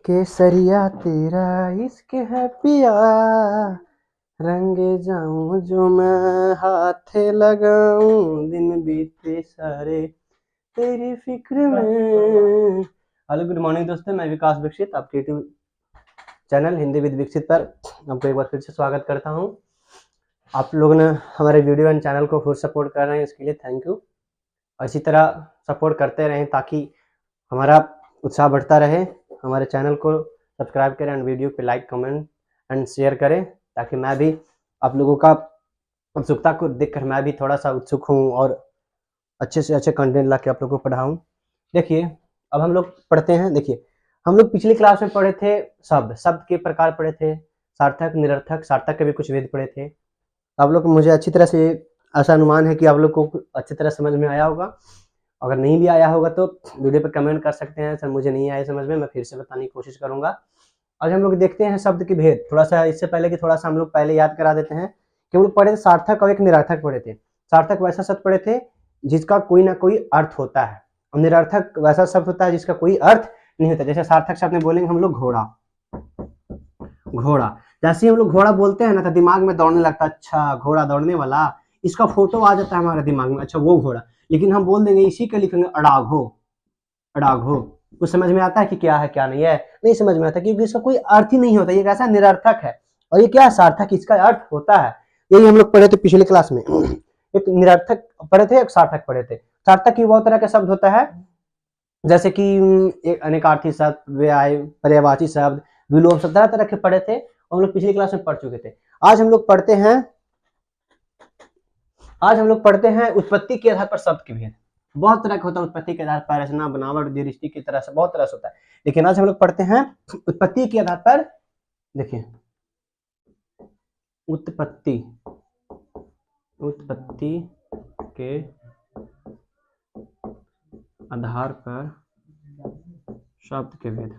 केसरिया तेरा इश्क है पिया, रंग जाऊं जो मैं हाथ लगाऊं, दिन बीते सारे तेरी फिक्र में। हेलो गुड मॉर्निंग दोस्तों, मैं विकास दीक्षित आपके यूट्यूब चैनल हिंदी विद विकसित पर आपको एक बार फिर से स्वागत करता हूं। आप लोगों ने हमारे वीडियो एंड चैनल को फुल सपोर्ट कर रहे हैं, इसके लिए थैंक यू। और इसी तरह सपोर्ट करते रहें ताकि हमारा उत्साह बढ़ता रहे। हमारे चैनल को सब्सक्राइब करें एंड वीडियो पे लाइक कमेंट एंड शेयर करें ताकि मैं भी आप लोगों का उत्सुकता को देखकर मैं भी थोड़ा सा उत्सुक हूँ और अच्छे से अच्छे कंटेंट ला के आप लोगों को पढ़ाऊँ। देखिए अब हम लोग पढ़ते हैं। देखिए हम लोग पिछली क्लास में पढ़े थे शब्द के प्रकार पढ़े थे, सार्थक निरर्थक, सार्थक के भी कुछ भेद पढ़े थे। आप लोग मुझे अच्छी तरह से ऐसा अनुमान है कि आप लोग को अच्छी तरह समझ में आया होगा। अगर नहीं भी आया होगा तो वीडियो पर कमेंट कर सकते हैं, सर मुझे नहीं आया समझ में, मैं फिर से बताने की कोशिश करूंगा। आज हम लोग देखते हैं शब्द के भेद। थोड़ा सा इससे पहले कि थोड़ा सा हम लोग पहले याद करा देते हैं कि हम लोग पढ़े थे सार्थक और एक निरर्थक पढ़े थे। सार्थक वैसा शब्द पढ़े थे जिसका कोई ना कोई अर्थ होता है, और निरर्थक वैसा शब्द होता है जिसका कोई अर्थ नहीं होता। जैसे सार्थक शब्द में बोलेंगे हम लोग घोड़ा, घोड़ा जैसे हम लोग घोड़ा बोलते हैं ना तो दिमाग में दौड़ने लगता है, अच्छा घोड़ा दौड़ने वाला, इसका फोटो आ जाता है हमारे दिमाग में, अच्छा वो घोड़ा। लेकिन हम बोल देंगे इसी के लिखेंगे अड़ाघो, अड़ाघो, कुछ समझ में आता है कि क्या है क्या नहीं है? नहीं समझ में आता क्योंकि इसका कोई अर्थ ही नहीं होता। ये कैसा निरर्थक है और ये क्या है सार्थक, इसका अर्थ होता है। यही हम लोग पढ़े थे पिछले क्लास में। एक निरर्थक पढ़े थे, एक सार्थक पढ़े थे। सार्थक की बहुत तरह का शब्द होता है, जैसे कि एक अनेकार्थी शब्द, पर्यायवाची शब्द, विलोम शब्द, तरह तरह के पढ़े थे। हम लोग पिछली क्लास में पढ़ चुके थे। आज हम लोग पढ़ते हैं उत्पत्ति के आधार पर शब्द के भेद। बहुत तरह का होता है उत्पत्ति के आधार पर, रचना, बनावट, दृष्टि की तरह से बहुत तरह से होता है। लेकिन आज हम लोग पढ़ते हैं उत्पत्ति के आधार पर। देखिए उत्पत्ति के आधार पर शब्द के भेद,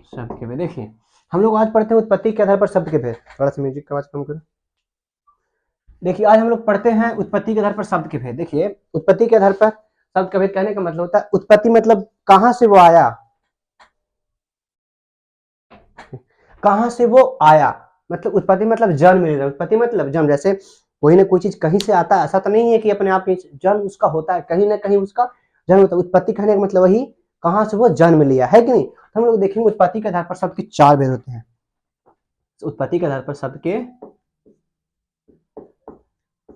शब्द के भेद। देखिए हम लोग आज पढ़ते हैं उत्पत्ति के आधार पर शब्द के भेद। थोड़ा सा म्यूजिक का आवाज कम करो। देखिए आज हम लोग पढ़ते हैं उत्पत्ति के आधार पर शब्द के भेद। देखिए उत्पत्ति के आधार पर शब्द का भेद कहने का मतलब होता है उत्पत्ति मतलब कहां से वो आया, कहां से वो आया, मतलब उत्पत्ति मतलब जन्म ले रहा है। उत्पत्ति मतलब जन्म, जैसे कोई ना कोई चीज कहीं से आता है, ऐसा तो नहीं है कि अपने आप जन्म उसका होता है, कहीं ना कहीं उसका जन्म होता है। उत्पत्ति कहने का मतलब वही कहां से वो जन्म लिया है कि नहीं। तो हम लोग देखेंगे उत्पत्ति के आधार पर शब्द के चार भेद होते हैं। उत्पत्ति के आधार पर शब्द के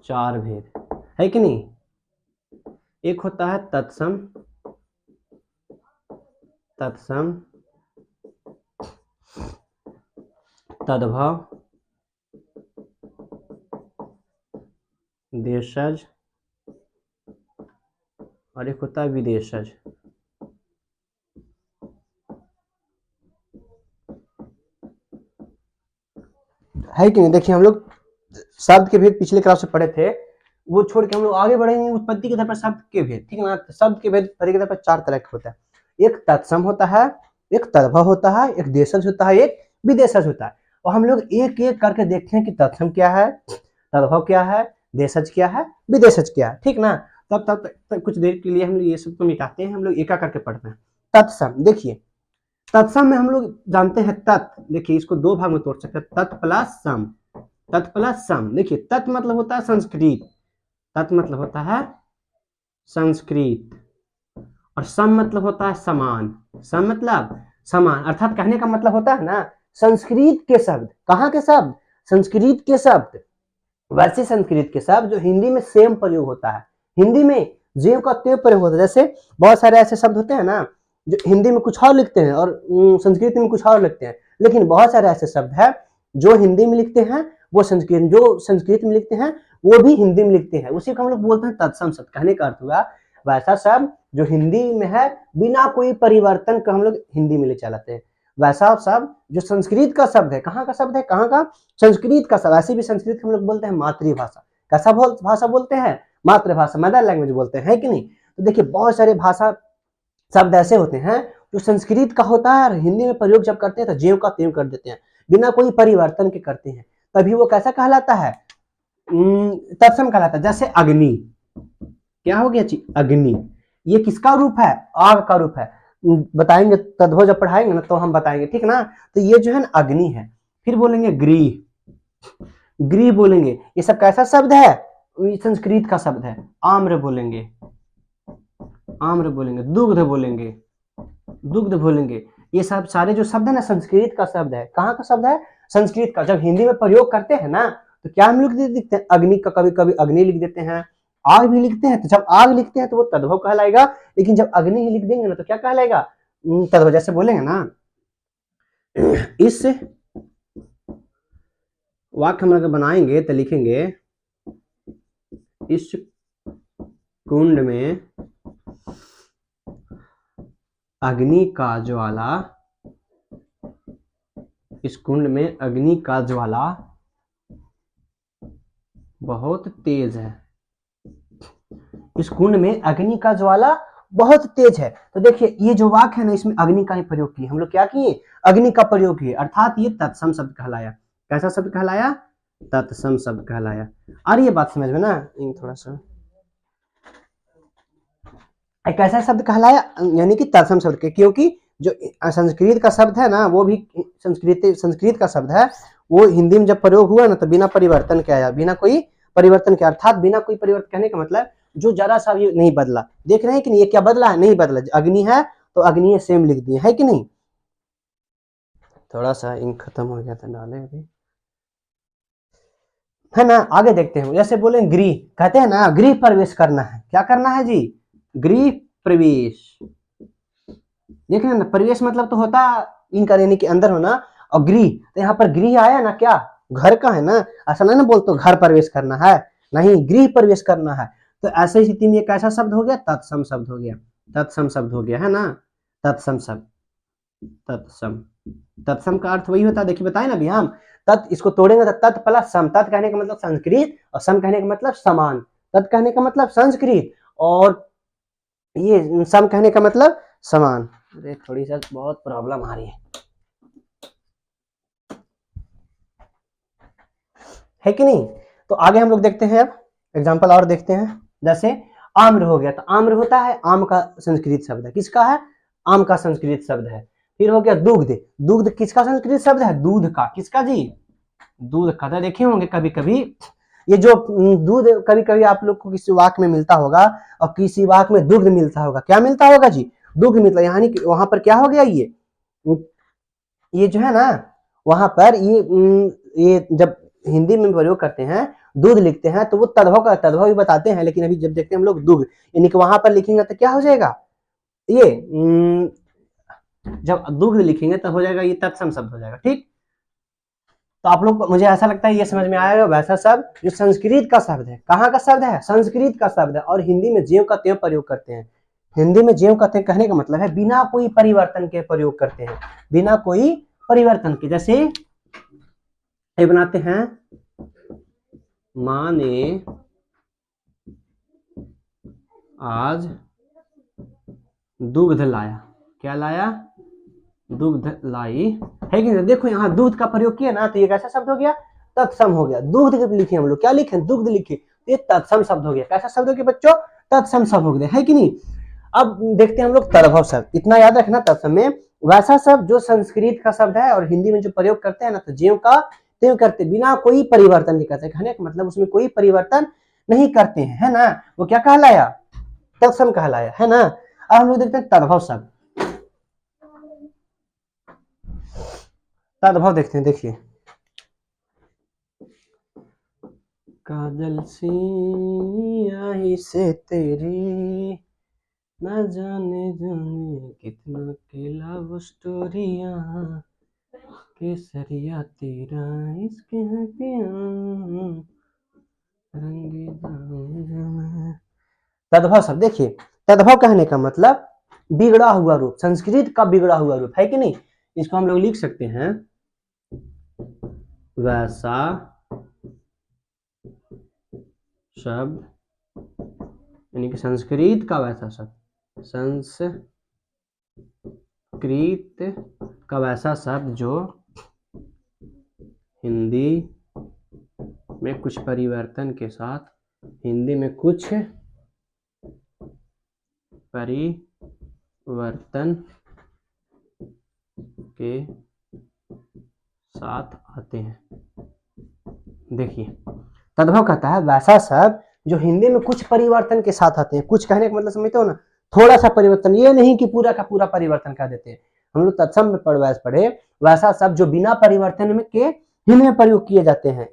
चार भेद है कि नहीं। एक होता है तत्सम, तत्सम, तद्भव, देशज, और एक होता है विदेशज। है कि नहीं। देखिए हम लोग शब्द के भेद पिछले क्लास में पढ़े थे, वो छोड़ के हम लोग आगे बढ़ेंगे उत्पत्ति के आधार पर शब्द के भेद, ठीक है ना। शब्द के भेद तरीके पर चार तरह का होता है। एक तत्सम होता है, एक तद्भव होता है, एक देशज होता है, एक विदेशज होता है। और हम लोग एक एक करके देखते हैं कि तत्सम क्या है, तद्भव क्या है, देशज क्या है, विदेशज क्या है, ठीक ना। तब कुछ देर के लिए हम लोग ये सब को मिटाते हैं, हम लोग एक करके पढ़ते हैं। तत्सम, देखिए तत्सम में हम लोग जानते हैं तत्। देखिए इसको दो भाग में तोड़ सकते हैं, तत् प्लस सम, तत् प्लस सम। देखिए तत् मतलब होता है संस्कृत, तत् मतलब होता है संस्कृत, और सम मतलब होता है समान। सम मतलब समान, अर्थात कहने का मतलब होता है ना संस्कृत के शब्द, कहाँ के शब्द, संस्कृत के शब्द, वैसे संस्कृत के शब्द जो हिंदी में सेम प्रयोग होता है। हिंदी में जेव का तेव प्रयोग होता है। जैसे बहुत सारे ऐसे शब्द होते हैं ना जो हिंदी में कुछ और लिखते हैं और संस्कृत में कुछ और लिखते हैं, लेकिन बहुत सारे ऐसे शब्द हैं जो हिंदी में लिखते हैं वो संस्कृत, जो संस्कृत में लिखते हैं वो भी हिंदी में लिखते हैं। उसी को हम लोग बोलते हैं तत्सम शब्द। कहने का अर्थ हुआ वैसा शब्द जो हिंदी में है बिना कोई परिवर्तन को हम लोग हिंदी में ले चलाते हैं। वैसा शब्द जो संस्कृत का शब्द है, कहाँ का शब्द है, कहाँ का, संस्कृत का शब्द। ऐसी भी संस्कृत हम लोग बोलते हैं मातृभाषा। कैसा भाषा बोलते हैं, मातृभाषा, मदर लैंग्वेज बोलते हैं, कि नहीं। तो देखिए बहुत सारे भाषा शब्द ऐसे होते हैं जो संस्कृत का होता है और हिंदी में प्रयोग जब करते हैं तो ज्यों का त्यों कर देते हैं, बिना कोई परिवर्तन के करते हैं, तभी वो कैसा कहलाता है, तत्सम कहलाता है। जैसे अग्नि, क्या हो गया जी, अग्नि। ये किसका रूप है? आग का रूप है। बताएंगे तद्भव जब पढ़ाएंगे ना तो हम बताएंगे, ठीक ना। तो ये जो है ना अग्नि है। फिर बोलेंगे ग्रीह, ग्रीह बोलेंगे। ये सब कैसा शब्द है? संस्कृत का शब्द है। आम्र बोलेंगे, आम्र बोलेंगे। दुग्ध बोलेंगे, दुग्ध बोलेंगे। ये सब सारे जो शब्द है ना संस्कृत का शब्द है। कहाँ का शब्द है? संस्कृत का। जब हिंदी में प्रयोग करते हैं ना तो क्या हम लोग लिखते हैं? अग्नि का कभी कभी अग्नि लिख देते हैं, आग भी लिखते हैं। तो जब आग लिखते हैं तो वो तद्भव कहलाएगा, लेकिन जब अग्नि ही लिख देंगे ना तो क्या कहलाएगा? तद्भव। जैसे बोलेंगे ना, इस वाक्य हम अगर बनाएंगे तो लिखेंगे इस कुंड में अग्नि का ज्वाला, इस कुंड में अग्नि का ज्वाला बहुत तेज है, इस कुंड में अग्नि का ज्वाला बहुत तेज है। तो देखिए ये जो वाक्य है ना इसमें अग्नि का ही प्रयोग किए हम लोग। क्या किए? अग्नि का प्रयोग किए, अर्थात ये तत्सम शब्द कहलाया। कैसा शब्द कहलाया? तत्सम शब्द कहलाया। और ये बात समझ में ना, थोड़ा सा एक ऐसा शब्द कहलाया यानी कि तत्सम शब्द के, क्योंकि जो संस्कृत का शब्द है ना वो भी संस्कृत का शब्द है, वो हिंदी में जब प्रयोग हुआ ना तो बिना परिवर्तन के आया, बिना कोई परिवर्तन के। अर्थात बिना कोई परिवर्तन कहने का मतलब जो जरा सा भी नहीं बदला। देख रहे हैं कि नहीं, ये क्या बदला है? नहीं बदला। अग्नि है तो अग्नि सेम लिख दिए, है कि नहीं। थोड़ा सा इंक खत्म हो गया था, डाले अभी, है ना। आगे देखते हैं। जैसे बोले गृह, कहते हैं ना गृह प्रवेश करना है। क्या करना है जी? गृह प्रवेश। देख रहे हैं ना, प्रवेश मतलब तो होता इनका यानी कि अंदर होना, और गृह तो यहाँ पर गृह आया ना, क्या घर का है ना। ऐसा नहीं ना बोलते घर प्रवेश करना है, नहीं, गृह प्रवेश करना है। तो ऐसे स्थिति में एक ऐसा शब्द हो गया, तत्सम शब्द हो गया, तत्सम शब्द हो गया, है ना। तत्सम शब्द, तत्सम, तत्सम का अर्थ वही होता है। देखिए बताए ना अभी हम, तत् इसको तोड़ेंगे तो तत् प्लस सम। तत् कहने का मतलब संस्कृत और सम कहने का मतलब समान। तत् कहने का मतलब संस्कृत और ये सम कहने का मतलब समान। अरे थोड़ी सा बहुत प्रॉब्लम आ रही है कि नहीं। तो आगे हम लोग देखते हैं, अब एग्जांपल और देखते हैं। जैसे आम्र हो गया, तो आम्र होता है आम का संस्कृत शब्द है। किसका है? आम का संस्कृत शब्द है। फिर हो गया दुग्ध, दुग्ध किसका संस्कृत शब्द है? दूध का। किसका जी? दूध का। तो देखे होंगे कभी कभी ये जो दूध कभी कभी आप लोग को किसी वाक्य में मिलता होगा और किसी वाक्य में दुग्ध मिलता होगा। क्या मिलता होगा जी? दुग्ध मिलता, यानी कि वहां पर क्या हो गया, ये जो है ना वहां पर ये जब हिंदी में प्रयोग करते हैं दूध लिखते हैं तो वो तद्भव का तद्भव भी बताते हैं, लेकिन अभी जब देखते हैं हम लोग दुग्ध, यानी कि वहां पर लिखेंगे तो क्या हो जाएगा, ये जब दुग्ध लिखेंगे तो हो जाएगा ये तत्सम शब्द हो जाएगा। ठीक, तो आप लोग, मुझे ऐसा लगता है ये समझ में आएगा। वैसा शब्द जो संस्कृत का शब्द है, कहाँ का शब्द है? संस्कृत का शब्द है, और हिंदी में ज्यों का त्यों प्रयोग करते हैं। हिंदी में ज्यों का त्यों कहने का मतलब है बिना कोई परिवर्तन के प्रयोग करते हैं, बिना कोई परिवर्तन के। जैसे ये बनाते हैं, माँ ने आज दुग्ध लाया। क्या लाया? दुग्ध लाई, है कि नहीं। देखो यहाँ दूध का प्रयोग किया ना तो ये कैसा शब्द हो गया? तत्सम हो गया। दूध लिखे हम लोग, क्या लिखे? दुग्ध लिखे, ये तत्सम शब्द हो गया। कैसा शब्द हो गया बच्चों? तत्सम शब्द हो गया, है कि नहीं। अब देखते हैं हम लोग तद्भव शब्द। इतना याद रखना, तत्सम में वैसा शब्द जो संस्कृत का शब्द है और हिंदी में जो प्रयोग करते हैं ना तो ज्यों का त्यों करते, बिना कोई परिवर्तन नहीं करते। कहने का मतलब उसमें कोई परिवर्तन नहीं करते हैं, है ना। वो क्या कहलाया? तत्सम कहलाया, है ना। अब हम लोग देखते हैं तद्भव शब्द। तद्भव देखते हैं, देखिए, काजल सी आई से तेरी न जाने जाने कितना के लव स्टोरिया, केसरिया तेरा इश्क है पिया, तद्भव शब्द। देखिए तद्भव कहने का मतलब बिगड़ा हुआ रूप, संस्कृत का बिगड़ा हुआ रूप, है कि नहीं। इसको हम लोग लिख सकते हैं वैसा शब्द, यानी कि संस्कृत का वैसा शब्द, संस्कृत का वैसा शब्द जो हिंदी में कुछ परिवर्तन के साथ, हिंदी में कुछ परिवर्तन के साथ आते हैं। देखिए तद्भव कहता है वैसा शब्द जो हिंदी में कुछ परिवर्तन के साथ आते हैं। कुछ कहने का मतलब समझते हो ना, थोड़ा सा परिवर्तन, ये नहीं कि पूरा का पूरा परिवर्तन कर देते हैं। हम लोग तत्सम में पढ़े वैसा शब्द जो बिना परिवर्तन में के हिंदी में प्रयोग किए जाते हैं।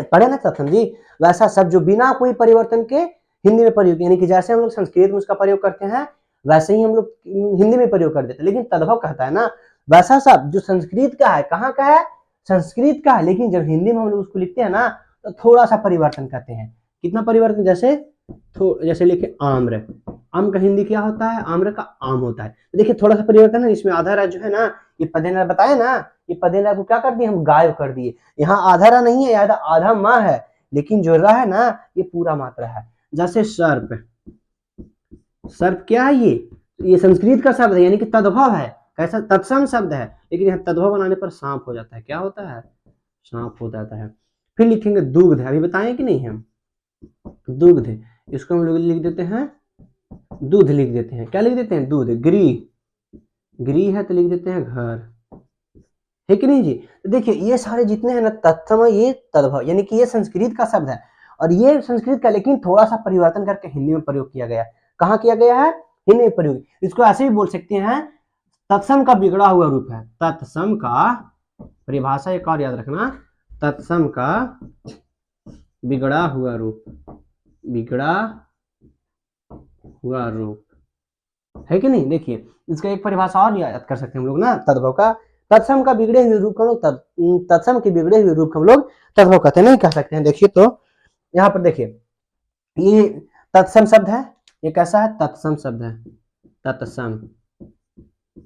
पढ़े ना तत्सम जी, वैसा शब्द जो बिना कोई परिवर्तन के हिंदी में प्रयोग, यानी कि जैसे हम लोग संस्कृत में उसका प्रयोग करते हैं वैसे ही हम लोग हिंदी में प्रयोग कर देते हैं। लेकिन तद्भव कहता है ना वैसा शब्द जो संस्कृत का है, कहाँ का है, संस्कृत का है, लेकिन जब हिंदी में हम लोग उसको लिखते हैं ना तो थोड़ा सा परिवर्तन करते हैं। कितना परिवर्तन, जैसे लिखे आम्र, आम का हिंदी क्या होता है, आम्र का आम होता है। तो देखिए थोड़ा सा परिवर्तन है, इसमें आधा रा जो है ना, ये पदेना बताया ना, ये पदेना को क्या कर दिए हम, गायब कर दिए। यहाँ आधा रा नहीं है, यहाँ आधा माँ है, लेकिन जो रा है ना ये पूरा मात्रा है। जैसे सर्प, सर्प क्या है, ये संस्कृत का शब्द है, यानी कि तद्भव है। कैसा, तत्सम शब्द है, लेकिन यहाँ तद्भव बनाने पर सांप हो जाता है। क्या होता है, सांप हो जाता है। फिर लिखेंगे दुग्ध, अभी बताएं कि नहीं हम, दुग्ध, इसको हम लोग लिख देते हैं दूध, लिख देते हैं, क्या लिख देते हैं, दूध। गिरी है तो लिख देते हैं घर, है कि नहीं जी। तो देखिए ये सारे जितने हैं ना तत्सम, ये तद्भव, यानी कि ये संस्कृत का शब्द है और ये संस्कृत का, लेकिन थोड़ा सा परिवर्तन करके हिंदी में प्रयोग किया गया। कहाँ किया गया है, हिंदी में प्रयोग। इसको ऐसे भी बोल सकते हैं तत्सम का बिगड़ा हुआ रूप है। तत्सम का परिभाषा एक और याद रखना, तत्सम का बिगड़ा हुआ रूप, बिगड़ा हुआ रूप, है कि नहीं। देखिए इसका एक परिभाषा और याद कर सकते हैं हम लोग ना तद्भव का, तत्सम का बिगड़े हुए रूप हम लोग तत्सम के बिगड़े हुए रूप हम लोग तद्भव कहते हैं, नहीं कह सकते हैं। देखिए तो यहाँ पर देखिए ये तत्सम शब्द है, ये कैसा है, तत्सम शब्द है, तत्सम,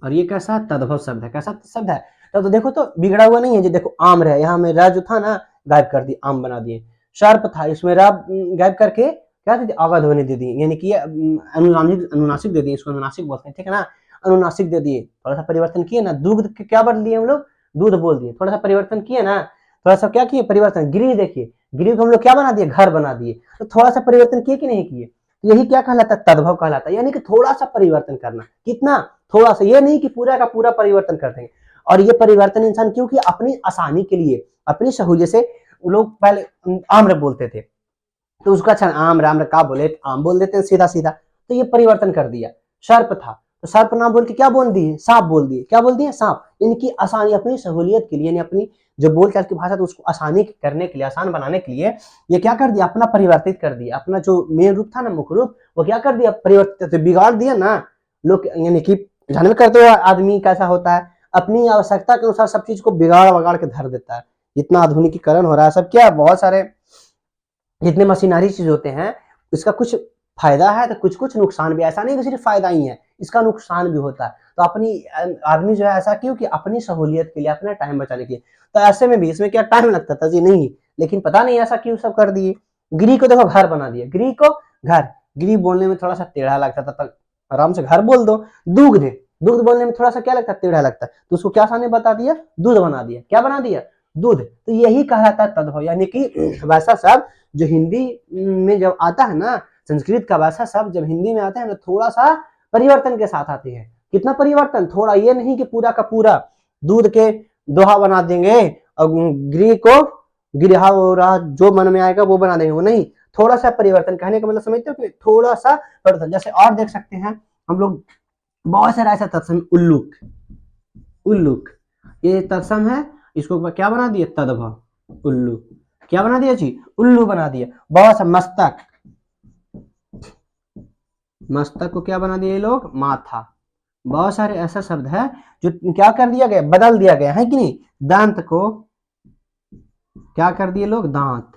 और ये कैसा है, तद्भव शब्द है। कैसा शब्द है, तो देखो तो बिगड़ा हुआ नहीं है जी। देखो आम है, यहाँ में रा जो था ना गायब कर दिए, आम बना दिए। सर्प था, इसमें रा गायब करके क्या दे दी, आगा ध्वनि दे दी, यानी कि अनुनासिक दे दी, इसको अनुनासिक बोलते हैं, ठीक है ना, अनुनासिक दे दिए। थोड़ा सा परिवर्तन किए ना, दुग्ध के क्या बदल दिए हम लोग, दूध बोल दिए। थोड़ा सा परिवर्तन किए ना, थोड़ा सा क्या किए परिवर्तन, गिरी, देखिए गिरी को हम लोग क्या बना दिए, घर बना दिए। तो थोड़ा सा परिवर्तन किए कि नहीं किए, यही क्या कहलाता है, तद्भव कहलाता है। यानी कि थोड़ा सा परिवर्तन करना, कितना, थोड़ा सा, ये नहीं कि पूरा का पूरा परिवर्तन कर देंगे। और ये परिवर्तन इंसान क्योंकि अपनी आसानी के लिए, अपनी सहूलियत से, लोग पहले आम्र बोलते थे तो उसका अच्छा आम राम का बोले, आम बोल देते हैं सीधा सीधा, तो ये परिवर्तन कर दिया। सर्प था तो सर्प ना बोल के क्या बोल दिए, सांप बोल दिए। क्या बोल दिए, सांप। इनकी आसानी, अपनी सहूलियत के लिए, यानी अपनी जो बोलचाल की भाषा तो उसको आसानी करने के लिए, आसान बनाने के लिए ये क्या कर दिया, अपना परिवर्तित कर दिया। अपना जो मेन रूप था ना, मुख्य रूप, वो क्या कर दिया, परिवर्तित, तो बिगाड़ दिया ना लोग। यानी कि जानवर करते हुए आदमी कैसा होता है, अपनी आवश्यकता के अनुसार सब चीज को बिगाड़ वगाड़ के धर देता है। जितना आधुनिकीकरण हो रहा है सब, क्या बहुत सारे जितने मशीनरी चीज होते हैं, इसका कुछ फायदा है तो कुछ कुछ नुकसान भी। ऐसा नहीं कि सिर्फ फायदा ही है, इसका नुकसान भी होता है। तो अपनी आदमी जो है ऐसा क्यों, कि अपनी सहूलियत के लिए, अपना टाइम बचाने के लिए। तो ऐसे में भी इसमें क्या टाइम लगता था जी, नहीं, लेकिन पता नहीं ऐसा क्यों सब कर दिए। गिरी को देखो घर बना दिया, गिरी को घर, गिरी बोलने में थोड़ा सा टेढ़ा लगता था, तो आराम से घर बोल दो। दुग्ध, दुग्ध बोलने में थोड़ा सा क्या लगता है, टेढ़ा लगता है, तो उसको क्या आसानी बता दिया, दूध बना दिया। क्या बना दिया, दूध। तो यही कहलाता है तद्भव, यानी कि वैसा शब्द जो हिंदी में जब आता है ना, संस्कृत का वैसा शब्द जब हिंदी में आता है ना, थोड़ा सा परिवर्तन के साथ आते हैं। कितना परिवर्तन, थोड़ा, ये नहीं कि पूरा का पूरा दूध के दोहा बना देंगे और गिरी को गिरहा जो मन में आएगा वो बना देंगे, वो नहीं, थोड़ा सा परिवर्तन। कहने का मतलब समझते हो कि थोड़ा सा परिवर्तन। जैसे और देख सकते हैं हम लोग बहुत सारा ऐसा तत्सम, उल्लूक, उल्लूक ये तत्सम है, इसको क्या बना दिया, तद्भव, उल्लू। क्या बना दिया जी, उल्लू बना दिया। बहुत सा मस्तक, मस्तक को क्या बना दिया ये लोग, माथा। बहुत सारे ऐसा शब्द है जो क्या कर दिया गया, बदल दिया गया है कि नहीं। दांत को क्या कर दिए लोग, दांत,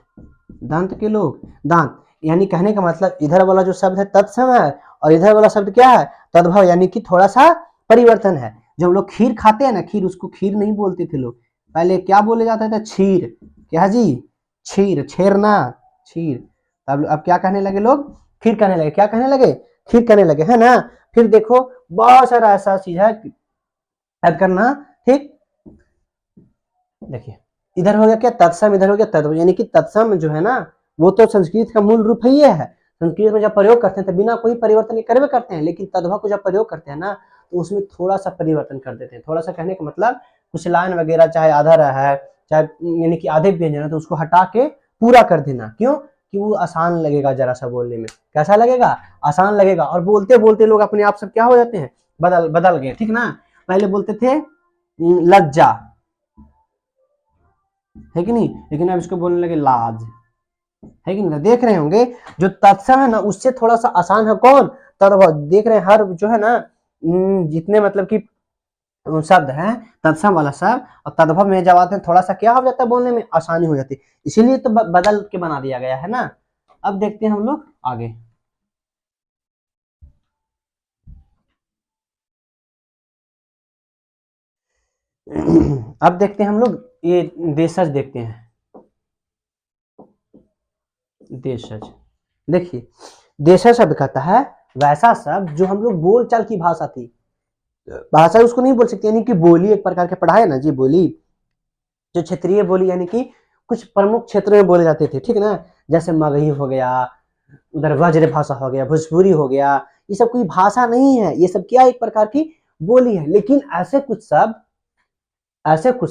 दांत के लोग दांत। यानी कहने का मतलब इधर वाला जो शब्द है तत्सम है और इधर वाला शब्द क्या है, तद्भव, यानी कि थोड़ा सा परिवर्तन है। जब हम लोग खीर खाते हैं ना, खीर, उसको खीर नहीं बोलते थे लोग, पहले क्या बोले जाता था, क्षीर। क्या जी, क्षीर, छेरना, क्षीर। अब क्या कहने लगे लोग, खीर कहने लगे। क्या कहने लगे, खीर कहने लगे, है ना। फिर देखो बहुत सारा ऐसा चीज है याद करना, ठीक। देखिए इधर हो गया क्या, तत्सम, इधर हो गया तद्भव। यानी कि तत्सम जो है ना, वो तो संस्कृत का मूल रूप ही है। संस्कृत में जब प्रयोग करते हैं तो बिना कोई परिवर्तन के करवे करते हैं, लेकिन तद्भव को जब प्रयोग करते हैं ना तो उसमें थोड़ा सा परिवर्तन कर देते हैं। थोड़ा सा कहने का मतलब कुछ लाइन वगैरह चाहे आधा रहा है, चाहे यानी कि आधे व्यंजन है, तो उसको हटा के पूरा कर देना। क्यों? कि वो आसान लगेगा जरा सा बोलने में। कैसा लगेगा? आसान लगेगा। और बोलते बोलते लोग अपने आप सब क्या हो जाते हैं, बदल गए, ठीक ना। पहले बोलते थे लज्जा, है कि नहीं, लेकिन अब इसको बोलने लगे लाज, है कि नहीं। देख रहे होंगे जो तत्सम है ना उससे थोड़ा सा आसान है कौन? तद्भव। देख रहे हैं हर जो है ना जितने मतलब कि शब्द है तत्सम वाला शब्द और तद्भव में जब आते हैं थोड़ा सा क्या हो जाता है, बोलने में आसानी हो जाती है, इसीलिए तो बदल के बना दिया गया है ना। अब देखते हैं हम लोग आगे। अब देखते हैं हम लोग ये देशज देखते हैं। देशज, देखिए देशज शब्द कहता है वैसा शब्द जो हम लोग बोलचाल की भाषा थी, भाषा उसको नहीं बोल सकते, यानी कि बोली एक प्रकार के पढ़ाए ना जी, बोली जो क्षेत्रीय बोली यानी कि कुछ प्रमुख क्षेत्र में बोले जाते थे, ठीक है ना। जैसे मगही हो गया, उधर व्रज भाषा हो गया, भोजपुरी हो गया, ये सब कोई भाषा नहीं है, ये सब क्या एक प्रकार की बोली है। लेकिन ऐसे कुछ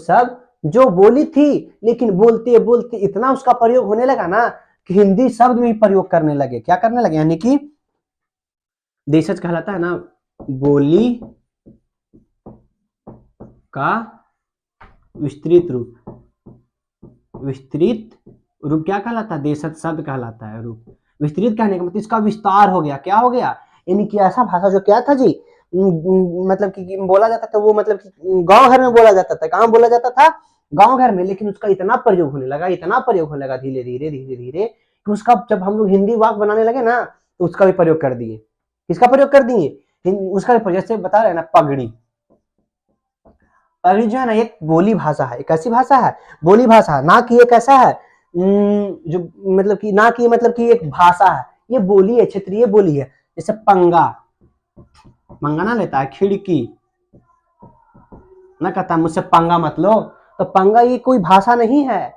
शब्द जो बोली थी लेकिन बोलते बोलते इतना उसका प्रयोग होने लगा ना कि हिंदी शब्द में ही प्रयोग करने लगे। क्या करने लगे? यानी कि देशज कहलाता है ना बोली का विस्तृत रूप क्या कहलाता है? देशज शब्द कहलाता है रूप। विस्तृत कहने का मतलब इसका विस्तार हो गया, क्या हो गया, यानी कि ऐसा भाषा जो क्या था जी, मतलब कि बोला जाता था वो, मतलब कि गांव घर में बोला जाता था। कहाँ बोला जाता था? गांव घर में। लेकिन उसका इतना प्रयोग होने लगा, इतना प्रयोग होने लगा धीरे धीरे कि उसका जब हम लोग हिंदी वाक्य बनाने लगे ना तो उसका भी प्रयोग कर दिए। किसका प्रयोग कर दिए? उसका भी प्रयोग। जैसे बता रहे हैं ना पगड़ी, पगड़ी जो है ना एक बोली भाषा है, एक ऐसी भाषा है, बोली भाषा है, ना कि एक ऐसा है जो मतलब कि ना कि मतलब कि एक भाषा है, ये बोली है, क्षेत्रीय बोली है। जैसे पंगा, पंगा ना लेता है, खिड़की ना कहता मुझसे पंगा मत लो, तो पंगा ये कोई भाषा नहीं है,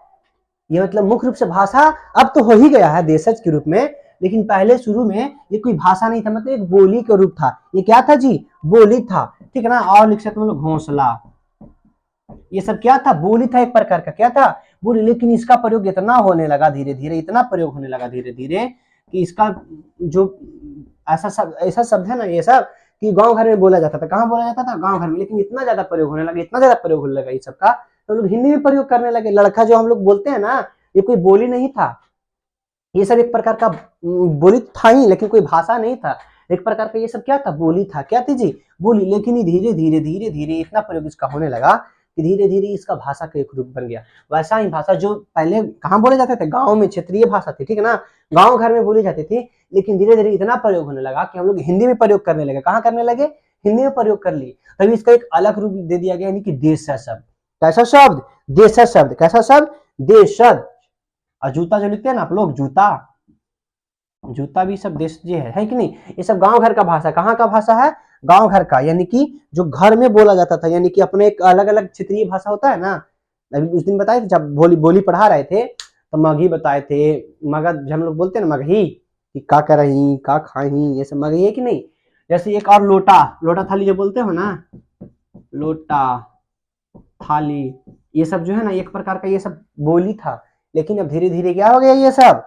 ये मतलब मुख्य रूप से भाषा अब तो हो ही गया है देशज के रूप में, लेकिन पहले शुरू में ये कोई भाषा नहीं था, मतलब एक बोली का रूप था। ये क्या था जी? बोली था, ठीक है ना। और लिख सकते हम लोग घोंसला, ये सब क्या था? बोली था, एक प्रकार का क्या था? बोली। लेकिन इसका प्रयोग इतना होने लगा धीरे धीरे, इतना प्रयोग होने लगा धीरे धीरे कि इसका जो ऐसा शब्द है ना ये सब कि गांव घर में बोला जाता था। कहाँ बोला जाता था? गांव घर में। लेकिन इतना ज्यादा प्रयोग होने लगा, इतना ज्यादा प्रयोग होने लगा इस सब का, तो लोग हिंदी में प्रयोग करने लगे। लड़का जो हम लोग बोलते हैं ना, ये कोई बोली नहीं था, ये सब एक प्रकार का बोली था ही, लेकिन कोई भाषा नहीं था। एक प्रकार का ये सब क्या था? बोली था। क्या थी जी? बोली। लेकिन धीरे धीरे इतना प्रयोग इसका होने लगा कि धीरे धीरे इसका भाषा का एक रूप बन गया। वैसा ही भाषा जो पहले कहाँ बोले जाते थे? गांव में, क्षेत्रीय भाषा थी, ठीक है ना, गांव घर में बोली जाती थी। लेकिन धीरे धीरे इतना प्रयोग होने लगा कि हम लोग हिंदी में प्रयोग करने लगे। कहाँ करने लगे? हिंदी में प्रयोग कर लिए। तभी इसका एक अलग रूप दे दिया गया, यानी कि देशज शब्द। कैसा शब्द? देशज शब्द। कैसा शब्द? देशज। और जूता जो लिखते हैं ना आप लोग, जूता भी सब देश जी है कि नहीं। ये सब गांव घर का भाषा। कहाँ का भाषा है? गांव घर का, यानी कि जो घर में बोला जाता था, यानी कि अपने एक अलग अलग क्षेत्रीय भाषा होता है ना। अभी उस दिन बताए थे जब बोली पढ़ा रहे थे तो मगही बताए थे। मगध हम लोग बोलते हैं ना मगही, कि का करही का खाही, ये सब मगही है कि नहीं। जैसे एक और लोटा थाली जो बोलते हो ना, लोटा थाली, ये सब जो है ना एक प्रकार का ये सब बोली था। लेकिन अब धीरे धीरे क्या हो गया, ये सब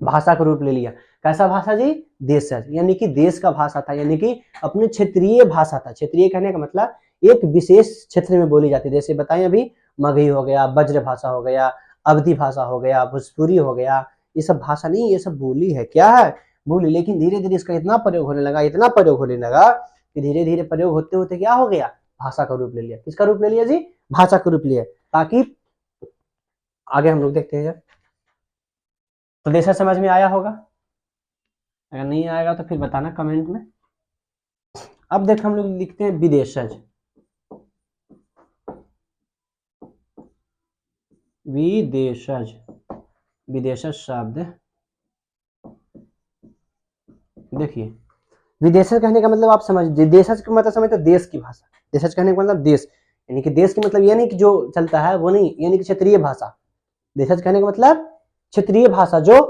भाषा का रूप ले लिया। कैसा भाषा जी? देशज, यानी कि देश का भाषा था, यानी कि अपने क्षेत्रीय भाषा था। क्षेत्रीय कहने का मतलब एक विशेष क्षेत्र में बोली जाती है। जैसे बताएं अभी मगही हो गया, ब्रज भाषा हो गया, अवधी भाषा हो गया, भोजपुरी हो गया, ये सब भाषा नहीं, ये सब बोली है। क्या है? बोली। लेकिन धीरे धीरे इसका इतना प्रयोग होने लगा, इतना प्रयोग होने लगा कि धीरे धीरे प्रयोग होते होते क्या हो गया? भाषा का रूप ले लिया। किसका रूप ले लिया जी? भाषा का रूप लिया। ताकि आगे हम लोग देखते हैं। तो देशज समझ में आया होगा, अगर नहीं आएगा तो फिर बताना कमेंट में। अब देख हम लोग लिखते हैं विदेशज। विदेशज, विदेशज शब्द। देखिए विदेशज कहने का मतलब आप समझ, देशज का मतलब समझते देश की भाषा। देशज कहने का मतलब देश, यानी कि देश की मतलब ये नहीं कि जो चलता है वो नहीं, यानी कि क्षेत्रीय भाषा। देशज कहने का मतलब क्षेत्रीय भाषा जो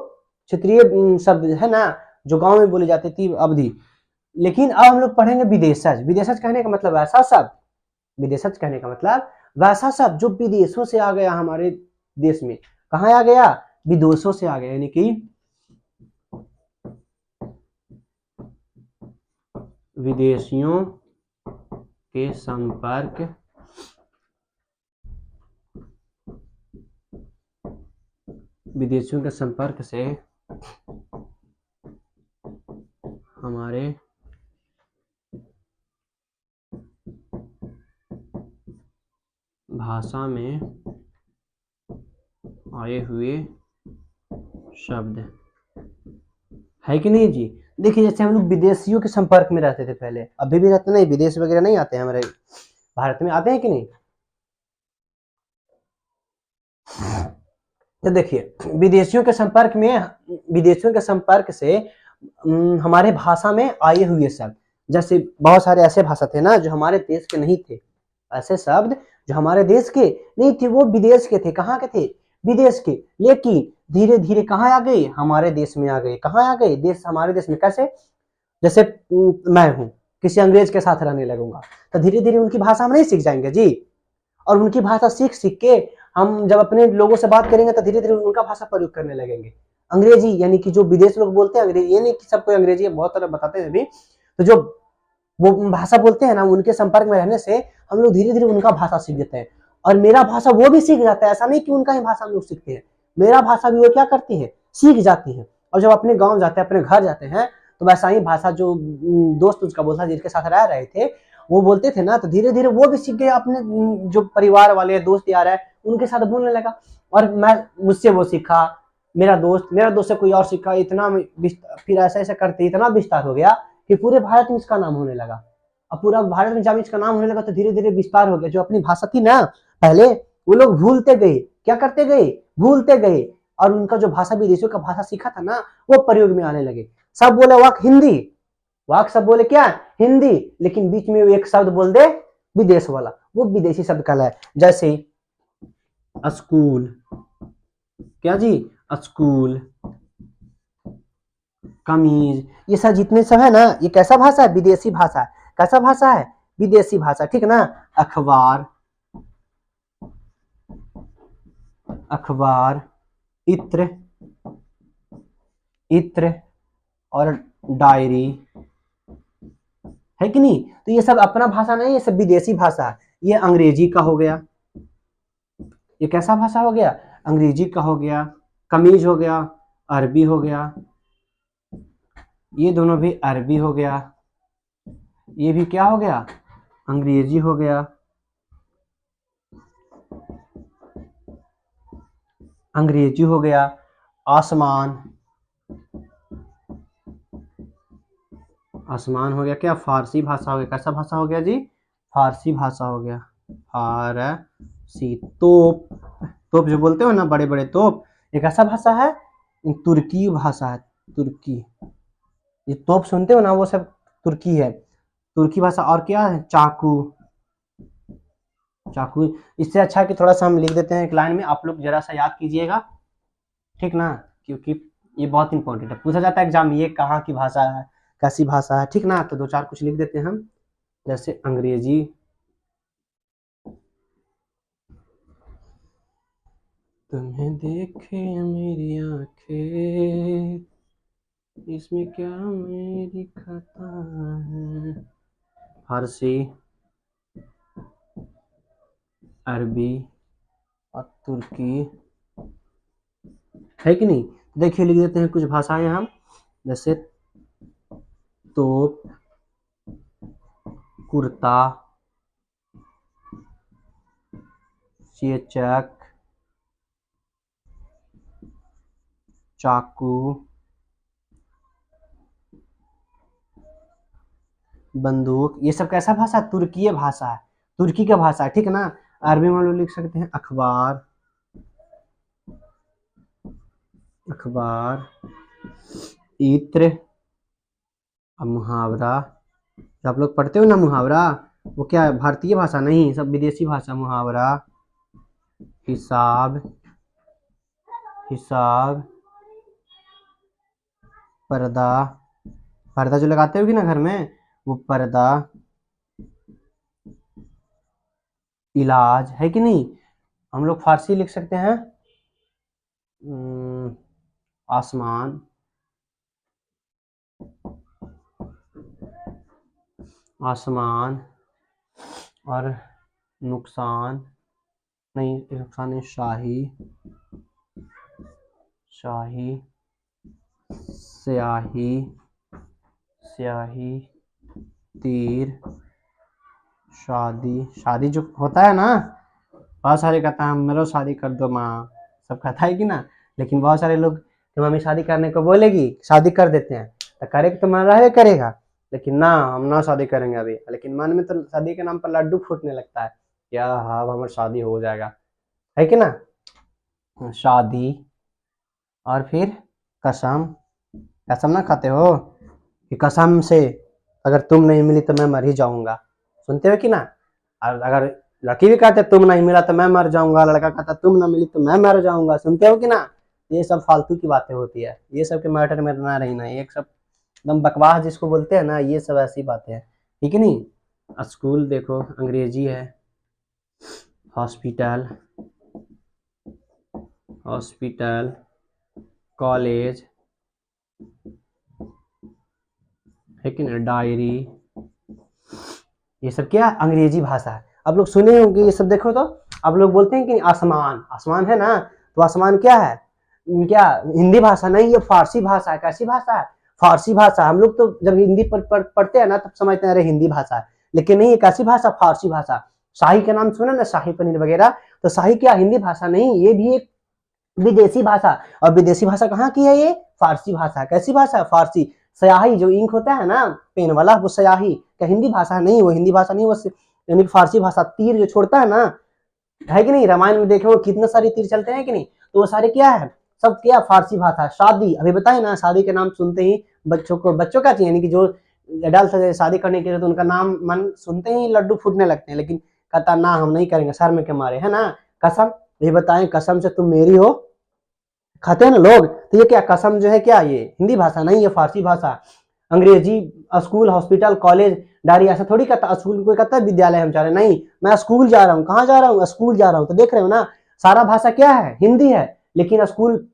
क्षेत्रीय शब्द है ना, जो गांव में बोली जाती थी अवधि। लेकिन अब हम लोग पढ़ेंगे विदेशज। विदेशज कहने का मतलब ऐसा शब्द, विदेशज कहने का मतलब वैसा शब्द जो विदेशों से आ गया हमारे देश में। कहाँ आ गया? विदेशों से आ गया, यानी कि विदेशियों के संपर्क से हमारे भाषा में आए हुए शब्द है कि नहीं जी। देखिए जैसे हम लोग विदेशियों के संपर्क में रहते थे पहले, अभी भी रहते नहीं, विदेश वगैरह नहीं आते हैं हमारे भारत में, आते हैं कि नहीं? तो देखिए विदेशियों के संपर्क से हमारे भाषा में आए हुए शब्द, जैसे बहुत सारे ऐसे भाषा थे ना जो हमारे देश के नहीं थे, ऐसे शब्द जो हमारे देश के नहीं थे, वो विदेश के थे। कहाँ के थे? विदेश के। लेकिन धीरे धीरे कहाँ आ गए? हमारे देश में आ गए। कहाँ आ गए? देश, हमारे देश में। कैसे? जैसे मैं हूँ, किसी अंग्रेज के साथ रहने लगूंगा तो धीरे धीरे उनकी भाषा हम नहीं सीख जाएंगे जी, और उनकी भाषा सीख सीख के हम जब अपने लोगों से बात करेंगे तो धीरे धीरे उनका भाषा प्रयोग करने लगेंगे। अंग्रेजी यानी कि जो विदेश लोग बोलते हैं अंग्रेजी, ये नहीं कि सब कोई अंग्रेजी है, बहुत तरह बताते हैं अभी, तो जो वो भाषा बोलते हैं ना, उनके संपर्क में रहने से हम लोग धीरे धीरे उनका भाषा सीख जाते हैं, और मेरा भाषा वो भी सीख जाता है। ऐसा नहीं कि उनका ही भाषा हम लोग सीखते हैं, मेरा भाषा भी वो क्या करती है? सीख जाती है। और जब अपने गाँव जाते हैं, अपने घर जाते हैं, तो वैसा ही भाषा जो दोस्त उसका बोलता, जिनके साथ रह रहे थे, वो बोलते थे ना, तो धीरे धीरे वो भी सीख गए, अपने जो परिवार वाले दोस्त यार है उनके साथ बोलने लगा। और मैं, मुझसे वो सीखा, मेरा दोस्त से कोई और सीखा, इतना फिर ऐसा ऐसा करते इतना विस्तार हो गया कि पूरे भारत में इसका नाम होने लगा। अब पूरा भारत में जब इसका नाम होने लगा तो धीरे धीरे विस्तार हो गया। जो अपनी भाषा थी ना पहले, वो लोग भूलते गए। क्या करते गए? भूलते गए। और उनका जो भाषा, विदेशियों का भाषा सीखा था ना, वो प्रयोग में आने लगे। सब बोले वाक हिंदी, वाक सब बोले क्या? हिंदी, लेकिन बीच में एक शब्द बोल दे विदेश वाला, वो विदेशी शब्द कहलाए। जैसे स्कूल, क्या जी? स्कूल, कमीज, ये सब जितने सब है ना, ये कैसा भाषा है? विदेशी भाषा है। कैसा भाषा है? विदेशी भाषा, ठीक है ना। अखबार, अखबार, इत्र, इत्र और डायरी, है कि नहीं? तो ये सब अपना भाषा नहीं, ये सब विदेशी भाषा है। ये अंग्रेजी का हो गया, ये कैसा भाषा हो गया? अंग्रेजी का हो गया। कमीज हो गया, अरबी हो गया, ये दोनों भी अरबी हो गया। ये भी क्या हो गया? अंग्रेजी हो गया। अंग्रेजी हो गया। आसमान, आसमान हो गया क्या? फारसी भाषा हो गया। कैसा भाषा हो गया जी? फारसी भाषा हो गया। फारसी। तोप, तोप जो बोलते हो ना, बड़े बड़े तोप, ये कैसा भाषा है? तुर्की भाषा है। तुर्की, ये तोप सुनते हो ना, वो सब तुर्की है, तुर्की भाषा। और क्या है? चाकू, चाकू। इससे अच्छा है कि थोड़ा सा हम लिख देते हैं एक लाइन में, आप लोग जरा सा याद कीजिएगा, ठीक ना, क्योंकि ये बहुत इंपॉर्टेंट है, पूछा जाता है एग्जाम में, ये कहाँ की भाषा है, कैसी भाषा है, ठीक ना। तो दो चार कुछ लिख देते हैं हम, जैसे अंग्रेजी, तुम्हें देखे मेरी आंखें, इसमें क्या मेरी खता है। फारसी, अरबी और तुर्की, है कि नहीं? देखिए लिख देते हैं कुछ भाषाएं हम, जैसे तोप, कुर्ता, चेचक, चाकू, बंदूक, ये सब कैसा भाषा? तुर्कीय भाषा है, तुर्की का भाषा है, ठीक है ना। अरबी में लोग लिख सकते हैं अखबार, अखबार, इत्र और मुहावरा। जो आप लोग पढ़ते हो ना मुहावरा, वो क्या है? भारतीय भाषा नहीं, सब विदेशी भाषा। मुहावरा, हिसाब, हिसाब, पर्दा, पर्दा जो लगाते होगी ना घर में, वो पर्दा, इलाज, है कि नहीं। हम लोग फारसी लिख सकते हैं आसमान, आसमान, और नुकसान, नहीं नुकसान नहीं, शाही, शाही, स्याही, स्याही, तीर, शादी, शादी जो होता है ना, बहुत सारे कहता है मेरे शादी कर दो माँ, सब कहता है कि ना। लेकिन बहुत सारे लोग कि मम्मी शादी करने को बोलेगी, शादी कर देते हैं, तो करेगा तो मन रहे करेगा, लेकिन ना हम ना शादी करेंगे अभी, लेकिन मन में तो शादी के नाम पर लड्डू फूटने लगता है, क्या हाँ हमारी शादी हो जाएगा, है कि ना। शादी, और फिर कसम, कसम ना खाते हो कि कसम से अगर तुम नहीं मिली तो मैं मर ही जाऊंगा, सुनते हो कि ना। और अगर लड़की भी कहते तुम नहीं मिला तो मैं मर जाऊंगा, लड़का कहता तुम ना मिली तो मैं मर जाऊंगा, सुनते हो कि ना। ये सब फालतू की बातें होती है, ये सब के मैटर में ना रही ना, ये सब एकदम बकवास जिसको बोलते हैं ना, ये सब ऐसी बातें हैं, ठीक है नहीं। स्कूल देखो अंग्रेजी है, हॉस्पिटल, हॉस्पिटल, कॉलेज, है कि नहीं, डायरी, ये सब क्या अंग्रेजी भाषा है। अब लोग सुने होंगे ये सब, देखो तो अब लोग बोलते हैं कि आसमान, आसमान है ना, तो आसमान क्या है, क्या हिंदी भाषा नहीं, ये फारसी भाषा है। कैसी भाषा है, फारसी भाषा। हम लोग तो जब हिंदी पढ़ते हैं ना तब समझते हैं अरे हिंदी भाषा है, लेकिन नहीं, ये कैसी भाषा, फारसी भाषा। शाही का नाम सुना ना, शाही पनीर वगैरह, तो शाही क्या हिंदी भाषा नहीं, ये भी एक विदेशी भाषा। और विदेशी भाषा कहाँ की है, ये फारसी भाषा। कैसी भाषा है, फारसी। स्याही जो इंक होता है ना पेन वाला, वो स्याही क्या हिंदी भाषा नहीं, वो हिंदी भाषा नहीं, वो यानी फारसी भाषा। तीर जो छोड़ता है ना, है कि नहीं, रामायण में देखे वो कितने सारे तीर चलते हैं कि नहीं, तो वो सारे क्या है, सब क्या फारसी भाषा। शादी अभी बताए ना, शादी के नाम सुनते ही बच्चों को, बच्चों का चाहिए, यानी कि जो एडल्ट शादी करने के लिए, तो उनका नाम मन सुनते ही लड्डू फूटने लगते हैं, लेकिन कहता ना हम नहीं करेंगे शर्म में के मारे, है ना। कसम, ये बताएं कसम से तुम मेरी हो, खाते हैं ना लोग, तो ये क्या कसम जो है क्या, ये हिंदी भाषा नहीं, ये फारसी भाषा। अंग्रेजी, स्कूल, हॉस्पिटल, कॉलेज, डायरी, ऐसा थोड़ी कहता स्कूल, कोई कहता है विद्यालय हम जा रहे हैं, नहीं मैं स्कूल जा रहा हूँ। कहाँ जा रहा हूँ, स्कूल जा रहा हूँ। तो देख रहे हो ना, सारा भाषा क्या है, हिंदी है, लेकिन स्कूल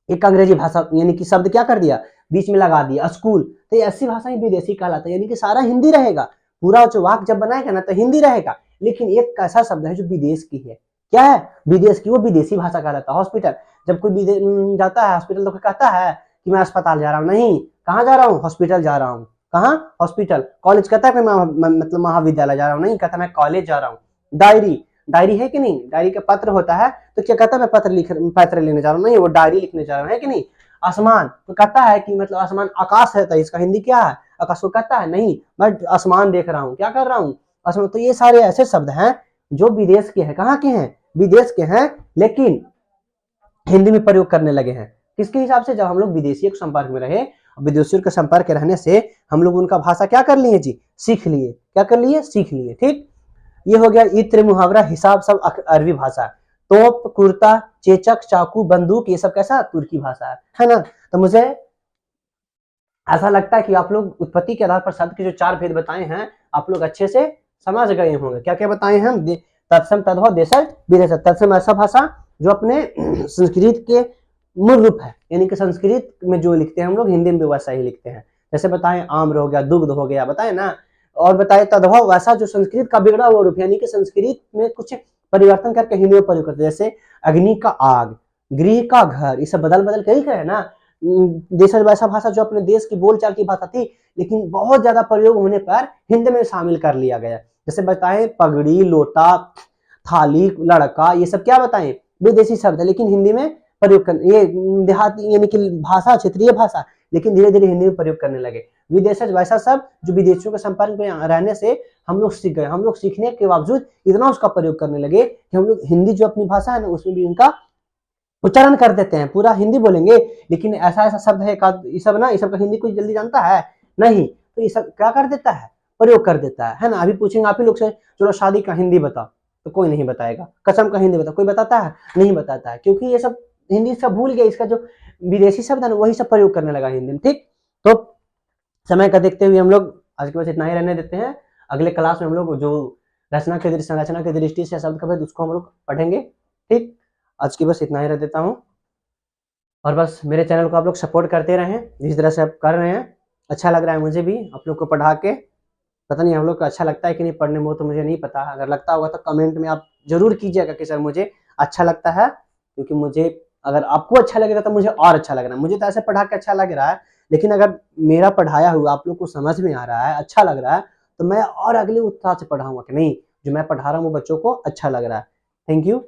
एक अंग्रेजी भाषा, यानी कि शब्द क्या कर दिया, बीच में लगा दिया स्कूल, तो ये ऐसी भाषा ही विदेशी कहलाता है, यानी कि सारा हिंदी रहेगा, पूरा जो वाक्य जब बनाएगा ना तो हिंदी रहेगा, लेकिन एक ऐसा शब्द है जो विदेश की है, क्या है, विदेश की, वो विदेशी भाषा कहलाता है। हॉस्पिटल, जब कोई जाता है हॉस्पिटल तो कहता है कि मैं अस्पताल जा रहा हूँ, नहीं, कहाँ जा रहा हूँ, हॉस्पिटल जा रहा हूँ, कहाँ, हॉस्पिटल। कॉलेज कहता है मतलब महाविद्यालय जा रहा हूँ, नहीं कहता मैं कॉलेज जा रहा हूँ। डायरी, डायरी है कि नहीं, डायरी का पत्र होता है, तो क्या कहता है मैं पत्र लेने जा रहा हूँ, नहीं वो डायरी लिखने जा रहा हूँ, है कि नहीं। आसमान तो कहता है कि मतलब आसमान आकाश है, तो इसका हिंदी क्या है, आकाश को कहता है नहीं मैं आसमान देख रहा हूँ, क्या कर रहा हूँ, आसमान। तो ये सारे ऐसे शब्द हैं जो विदेश के हैं, कहाँ के हैं, विदेश के हैं, लेकिन हिंदी में प्रयोग करने लगे हैं। किसके हिसाब से, जब हम लोग विदेशियों के संपर्क में रहे, विदेशियों के संपर्क रहने से हम लोग उनका भाषा क्या कर लिए जी, सीख लिए, क्या कर लिए, सीख लिए, ठीक। ये हो गया इत्र, मुहावरा, हिसाब, सब अरबी भाषा। तोप, कुर्ता, चेचक, चाकू, बंदूक, ये सब कैसा, तुर्की भाषा है ना। तो मुझे ऐसा लगता है कि आप लोग उत्पत्ति के आधार पर शब्द के जो 4 भेद बताए हैं, आप लोग अच्छे से समझ गए होंगे। क्या क्या बताए हैं हम, तत्सम, तद्भव, देशज, विदेशज। तत्सम ऐसा भाषा जो अपने संस्कृत के मूल रूप है, यानी कि संस्कृत में जो लिखते हैं हम लोग हिंदी में भी वैसा ही लिखते हैं। जैसे बताएं आम्र हो गया, दुग्ध हो गया, बताए ना। और बताए तद्भव, वैसा जो संस्कृत का बिगड़ा हुआ रूप, यानी कि संस्कृत में कुछ परिवर्तन करके हिंदी में प्रयोग करते हैं। जैसे अग्नि का आग, गृह का घर, ये सब बदल बदल के लिख रहे हैं ना। देशज वैसा भाषा जो अपने देश की बोलचाल की भाषा थी, लेकिन बहुत ज्यादा प्रयोग होने पर हिंदी में शामिल कर लिया गया। जैसे बताएं पगड़ी, लोटा, थाली, लड़का, ये सब क्या बताएं, विदेशी शब्द है, लेकिन हिंदी में प्रयोग कर, ये देहाती यानी कि भाषा, क्षेत्रीय भाषा, लेकिन धीरे धीरे हिंदी में प्रयोग करने लगे। विदेशज वैसा सब जो विदेशियों के संपर्क में रहने से हम लोग सीख गए। हम लोग सीखने के बावजूद इतना उसका प्रयोग करने लगे कि हम लोग हिंदी जो अपनी भाषा है ना, उसमें भी उनका उच्चारण कर देते हैं, पूरा हिंदी बोलेंगे, लेकिन ऐसा ऐसा शब्द है ये सब ना, ये सब का हिंदी कोई जल्दी जानता है नहीं, तो ये सब क्या कर देता है, प्रयोग कर देता है ना। अभी पूछेंगे आप ही लोग से, चलो शादी का हिंदी बता, तो कोई नहीं बताएगा। कसम का हिंदी बता, कोई बताता है, नहीं बताता है, क्योंकि ये सब हिंदी सब भूल गया, इसका जो विदेशी शब्द है ना वही सब प्रयोग करने लगा हिंदी में। ठीक, तो समय का देखते हुए हम लोग आज के बस इतना ही रहने देते हैं। अगले क्लास में हम लोग जो संरचना की दृष्टि से शब्द का भेद उसको हम लोग पढ़ेंगे। ठीक, आज की बस इतना ही रह देता हूँ, और बस मेरे चैनल को आप लोग सपोर्ट करते रहें जिस तरह से आप कर रहे हैं। अच्छा लग रहा है मुझे भी आप लोग को पढ़ा के। पता नहीं हम लोग को अच्छा लगता है कि नहीं पढ़ने में, वो तो मुझे नहीं पता। अगर लगता होगा तो कमेंट में आप जरूर कीजिएगा कि सर मुझे अच्छा लगता है, क्योंकि मुझे, अगर आपको अच्छा लगेगा तो मुझे और अच्छा लग रहा है। मुझे तो ऐसे पढ़ा के अच्छा लग रहा है, लेकिन अगर मेरा पढ़ाया हुआ आप लोग को समझ में आ रहा है, अच्छा लग रहा है, तो मैं और अगले उत्साह से पढ़ाऊंगा कि नहीं जो मैं पढ़ा रहा हूँ वो बच्चों को अच्छा लग रहा है। Thank you.